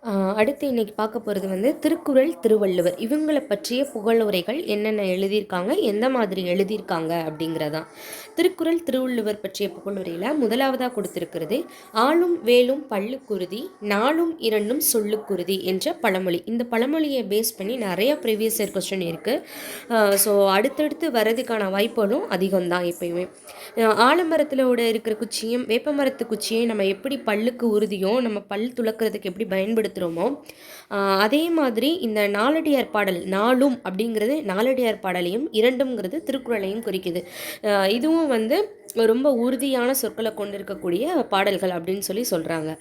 அடுத்து இன்னைக்கு பார்க்க போகிறது வந்து திருக்குறள், திருவள்ளுவர் இவங்களை பற்றிய புகழுரைகள் என்னென்ன எழுதியிருக்காங்க, எந்த மாதிரி எழுதியிருக்காங்க அப்படிங்கிறதான். திருக்குறள், திருவள்ளுவர் பற்றிய புகழுரையில் முதலாவதாக கொடுத்துருக்கிறது ஆளும் வேலும் பள்ளுக்குருதி, நாளும் இரண்டும் சொல்லுக்குருதி என்ற பழமொழி. இந்த பழமொழியை பேஸ் பண்ணி நிறைய ப்ரீவியஸ் இயர் கொஸ்டின் இருக்குது. ஸோ அடுத்தடுத்து வர்றதுக்கான வாய்ப்புகளும் அதிகம்தான். எப்பயுமே ஆலமரத்தில் இருக்கிற குச்சியும் வேப்ப மரத்து குச்சியும் நம்ம எப்படி பல்லுக்கு உறுதியும் நம்ம பல் துளக்கிறதுக்கு எப்படி பயன்படுத்துகிறோமோ அதே மாதிரி இந்த நாலடியார் பாடல், நாளும் அப்படிங்கிறது நாலடியார் பாடலையும், இரண்டும்ங்கிறது திருக்குறளையும் குறிக்குது. இதுவும் வந்து ரொம்ப உறுதியான சொற்களை கொண்டிருக்கக்கூடிய பாடல்கள் அப்படின்னு சொல்லி சொல்கிறாங்க.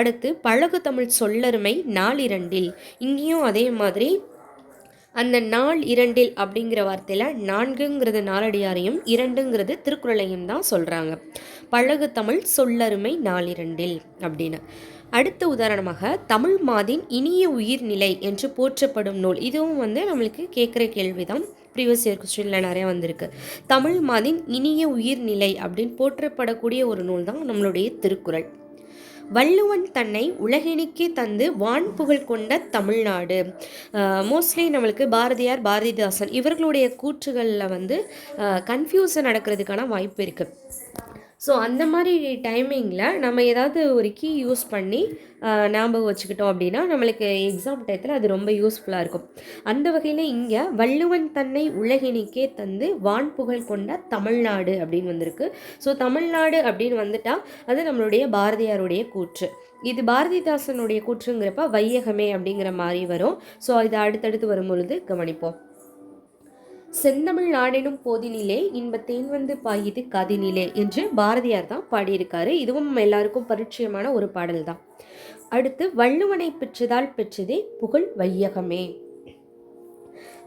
அடுத்து பழகு தமிழ் சொல்லருமை நாளிரண்டில், இங்கேயும் அதே மாதிரி அந்த நாள் இரண்டில் அப்படிங்கிற வார்த்தையில் நான்குங்கிறது நாலடியாரையும் இரண்டுங்கிறது திருக்குறளையும் தான் சொல்கிறாங்க. பழகு தமிழ் சொல்லருமை நாளிரண்டில் அப்படின்னு. அடுத்த உதாரணமாக தமிழ் மாதின் இனிய உயிர்நிலை என்று போற்றப்படும் நூல். இதுவும் வந்து நம்மளுக்கு கேட்குற கேள்விதான், ப்ரீவியஸ் இயர் கொஸ்டினில் நிறைய வந்திருக்கு. தமிழ் மாதின் இனிய உயிர்நிலை அப்படின்னு போற்றப்படக்கூடிய ஒரு நூல் தான் நம்மளுடைய திருக்குறள். வள்ளுவன் தன்னை உலகினிக்கே தந்து வான் புகழ் கொண்ட தமிழ்நாடு. மோஸ்ட்லி நம்மளுக்கு பாரதியார், பாரதிதாசன் இவர்களுடைய கூற்றுகளில் வந்து கன்ஃபியூஷன் நடக்கிறதுக்கான வாய்ப்பு இருக்குது. ஸோ அந்த மாதிரி டைமிங்கில் நம்ம ஏதாவது ஒரு கீ யூஸ் பண்ணி ஞாபகம் வச்சுக்கிட்டோம் அப்படின்னா நம்மளுக்கு எக்ஸாம் டயத்தில் அது ரொம்ப யூஸ்ஃபுல்லாக இருக்கும். அந்த வகையில் இங்கே வள்ளுவன் தன்னை உலகினிக்கே தந்து வான் புகழ் கொண்ட தமிழ்நாடு அப்படின்னு வந்திருக்கு. ஸோ தமிழ்நாடு அப்படின்னு வந்துட்டால் அது நம்மளுடைய பாரதியாருடைய கூற்று. இது பாரதிதாசனுடைய கூற்றுங்கிறப்ப வையகமே அப்படிங்கிற மாதிரி வரும். ஸோ இது அடுத்தடுத்து வரும் பொழுது கவனிப்போம். செந்தமிழ் நாடெனும் போதினிலே இன்பத்தேன் வந்து பாயுது காதினிலே என்று பாரதியார் தான் பாடியிருக்காரு. இதுவும் எல்லாருக்கும் பரிச்சயமான ஒரு பாடல் தான். அடுத்து வள்ளுவனை பெற்றதால் பெற்றதே புகழ் வையகமே.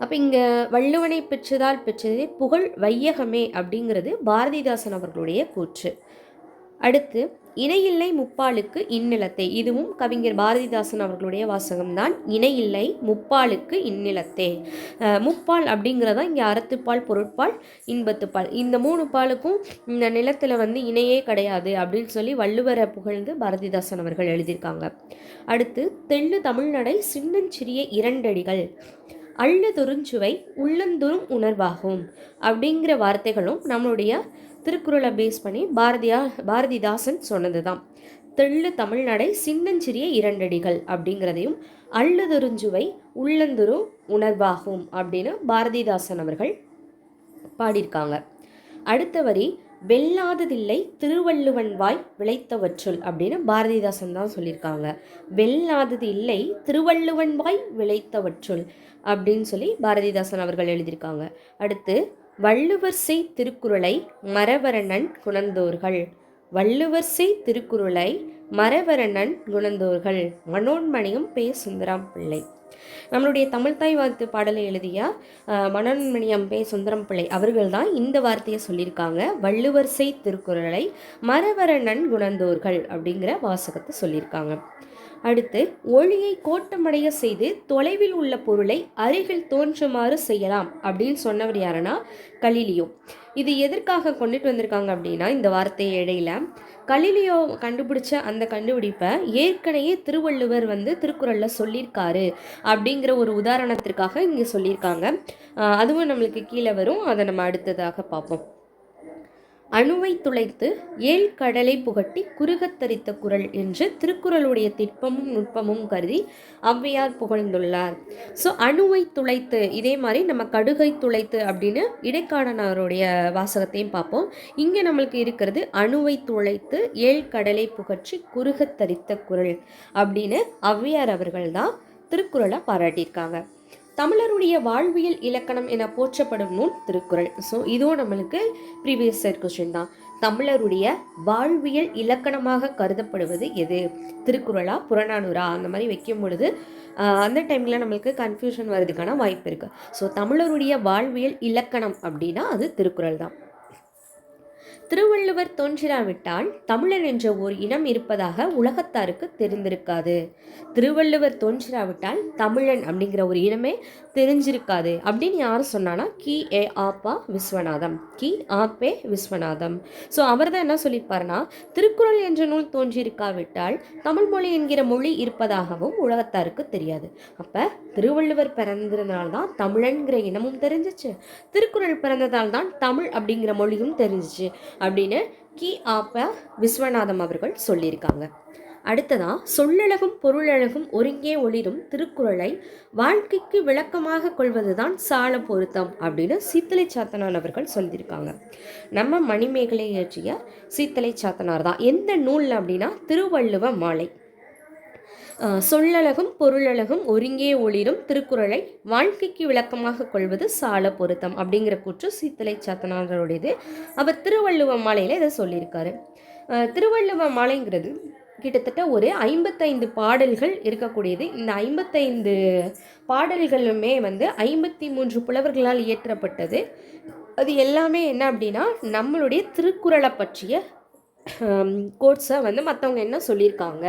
அப்போ இங்கே வள்ளுவனை பெற்றதால் பெற்றதே புகழ் வையகமே அப்படிங்கிறது பாரதிதாசன் அவர்களுடைய கூற்று. அடுத்து இணையில்லை முப்பாலுக்கு இந்நிலத்தை, இதுவும் கவிஞர் பாரதிதாசன் அவர்களுடைய வாசகம்தான். இணையில்லை முப்பாலுக்கு இந்நிலத்தே. முப்பால் அப்படிங்கிறதா இங்கே அறத்துப்பால், பொருட்பால், இன்பத்துப்பால், இந்த 3 பாலுக்கும் இந்த நிலத்தில் வந்து இணையே கிடையாது அப்படின்னு சொல்லி வள்ளுவரை புகழ்ந்து பாரதிதாசன் அவர்கள் எழுதியிருக்காங்க. அடுத்து தெள்ளு தமிழ்நடை சின்னஞ்சிறிய இரண்டடிகள், அள்ளதொருஞ்சுவை உள்ளந்தொரும் உணர்வாகும் அப்படிங்கிற வார்த்தைகளும் நம்மளுடைய திருக்குறளை பேஸ் பண்ணி பாரதிதாசன் சொன்னது தான். தெள்ளு தமிழ்நடை சின்னஞ்சிறிய இரண்டடிகள் அப்படிங்கிறதையும் அள்ளதொருஞ்சுவை உள்ளந்தொரு உணர்வாகும் அப்படின்னு பாரதிதாசன் அவர்கள் பாடியிருக்காங்க. அடுத்த வரி வெல்லாததில்லை திருவள்ளுவன் வாய் விளைத்தவற்றுள் அப்படின்னு பாரதிதாசன் தான் சொல்லியிருக்காங்க. வெல்லாதது இல்லை திருவள்ளுவன் வாய் விளைத்தவற்றுள் அப்படின்னு சொல்லி பாரதிதாசன் அவர்கள் எழுதியிருக்காங்க. அடுத்து வள்ளுவர் செய் திருக்குறளை மறவரனன் குணந்தோர்கள், வள்ளுவர் செய் திருக்குறளை மறவரனன் குணந்தோர்கள், மனோன்மணியம் பே சுந்தரம் பிள்ளை. நம்மளுடைய தமிழ்தாய் வாழ்த்து பாடலை எழுதிய மனோன்மணியம் பே சுந்தரம் பிள்ளை அவர்கள் தான் இந்த வார்த்தையை சொல்லியிருக்காங்க. வள்ளுவர் செய் திருக்குறளை மறவரனன் குணந்தோர்கள் அப்படிங்கிற வாசகத்தை சொல்லியிருக்காங்க. அடுத்து ஒளியை கோட்டமடைய செய்து தொலைவில் உள்ள பொருளை அருகில் தோன்றுமாறு செய்யலாம் அப்படின்னு சொன்னவர் யாருன்னா கலீலியோ. இது எதற்காக கொண்டுட்டு வந்திருக்காங்க அப்படின்னா இந்த வார்த்தையை இடையில கலீலியோ கண்டுபிடிச்ச அந்த கண்டுபிடிப்பை ஏற்கனவே திருவள்ளுவர் வந்து திருக்குறளில் சொல்லியிருக்காரு அப்படிங்கிற ஒரு உதாரணத்திற்காக இங்கே சொல்லியிருக்காங்க. அதுவும் நம்மளுக்கு கீழே வரும், அதை நம்ம அடுத்ததாக பார்ப்போம். அணுவை துளைத்து ஏழ் கடலை புகட்டி குறுகத்தரித்த குறள் என்று திருக்குறளுடைய திட்பமும் நுட்பமும் கருதி ஔவையார் புகழ்ந்துள்ளார். ஸோ அணுவை துளைத்து, இதே மாதிரி நம்ம கடுகை துளைத்து அப்படின்னு இடைக்காடனாருடைய வாசகத்தையும் பார்ப்போம். இங்கே நம்மளுக்கு இருக்கிறது அணுவை துளைத்து ஏழ் கடலை புகற்றி குறுகத்தரித்த குறள் அப்படின்னு ஔவையார் அவர்கள் தான் திருக்குறளை பாராட்டியிருக்காங்க. தமிழருடைய வாழ்வியல் இலக்கணம் என போற்றப்படும் நூல் திருக்குறள். ஸோ இதுவும் நம்மளுக்கு ப்ரீவியஸ் இயர் கொஸ்டின் தான். தமிழருடைய வாழ்வியல் இலக்கணமாக கருதப்படுவது எது? திருக்குறளா புறநானூறா அந்த மாதிரி வைக்கும் பொழுது அந்த டைமில் நம்மளுக்கு கன்ஃபியூஷன் வர்றதுக்கான வாய்ப்பு இருக்குது. ஸோ தமிழருடைய வாழ்வியல் இலக்கணம் அப்படின்னா அது திருக்குறள் தான். திருவள்ளுவர் தோன்றிராவிட்டால் தமிழன் என்ற ஓர் இனம் இருப்பதாக உலகத்தாருக்கு தெரிந்திருக்காது. திருவள்ளுவர் தோன்றிராவிட்டால் தமிழன் அப்படிங்கிற ஒரு இனமே தெரிஞ்சிருக்காது அப்படின்னு யார் சொன்னான்னா கி.ஏ.ஆ.பா. விஸ்வநாதம். கி.ஆ.பே. விஸ்வநாதம். ஸோ அவர் தான் என்ன சொல்லியிருப்பாருன்னா, திருக்குறள் என்ற நூல் தோன்றியிருக்காவிட்டால் தமிழ் மொழி என்கிற மொழி இருப்பதாகவும் உலகத்தாருக்கு தெரியாது. அப்போ திருவள்ளுவர் பிறந்ததுனால்தான் தமிழன்கிற இனமும் தெரிஞ்சிச்சு, திருக்குறள் பிறந்ததால் தான் தமிழ் அப்படிங்கிற மொழியும் தெரிஞ்சிச்சு அப்படின்னு கி.ஆ.பா. விஸ்வநாதம் அவர்கள் சொல்லியிருக்காங்க. அடுத்ததா, சொல்லழகும் பொருளழகும் ஒருங்கே ஒளிரும் திருக்குறளை வாழ்க்கைக்கு விளக்கமாக கொள்வதுதான் சால பொருத்தம் அப்படின்னு சீத்தலை சாத்தனார் அவர்கள் சொல்லியிருக்காங்க. நம்ம மணிமேகலை இயற்றிய சீத்தலை சாத்தனார் தான். எந்த நூல் அப்படின்னா திருவள்ளுவ மாலை. சொல்லழகும் பொருளழகும் ஒருங்கே ஒளிரும் திருக்குறளை வாழ்க்கைக்கு விளக்கமாக கொள்வது சால பொருத்தம் அப்படிங்கிற கூற்று சீத்தலை சாத்தனாருடையது. அவர் திருவள்ளுவ மாலையில் இதை சொல்லியிருக்காரு. திருவள்ளுவ மாலைங்கிறது கிட்டத்தட்ட ஒரு 55 பாடல்கள் இருக்கக்கூடியது. இந்த 55 பாடல்களுமே 53 புலவர்களால் இயற்றப்பட்டது. அது எல்லாமே என்ன அப்படின்னா நம்மளுடைய திருக்குறளை பற்றிய கோட்ஸை மற்றவங்க என்ன சொல்லியிருக்காங்க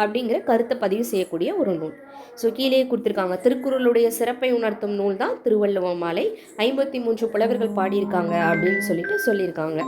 அப்படிங்கிற கருத்தை பதிவு செய்யக்கூடிய ஒரு நூல். ஸோ கீழே கொடுத்துருக்காங்க, திருக்குறளுடைய சிறப்பை உணர்த்தும் நூல் தான் திருவள்ளுவ மாலை. 53 புலவர்கள் பாடியிருக்காங்க அப்படின்னு சொல்லியிருக்காங்க.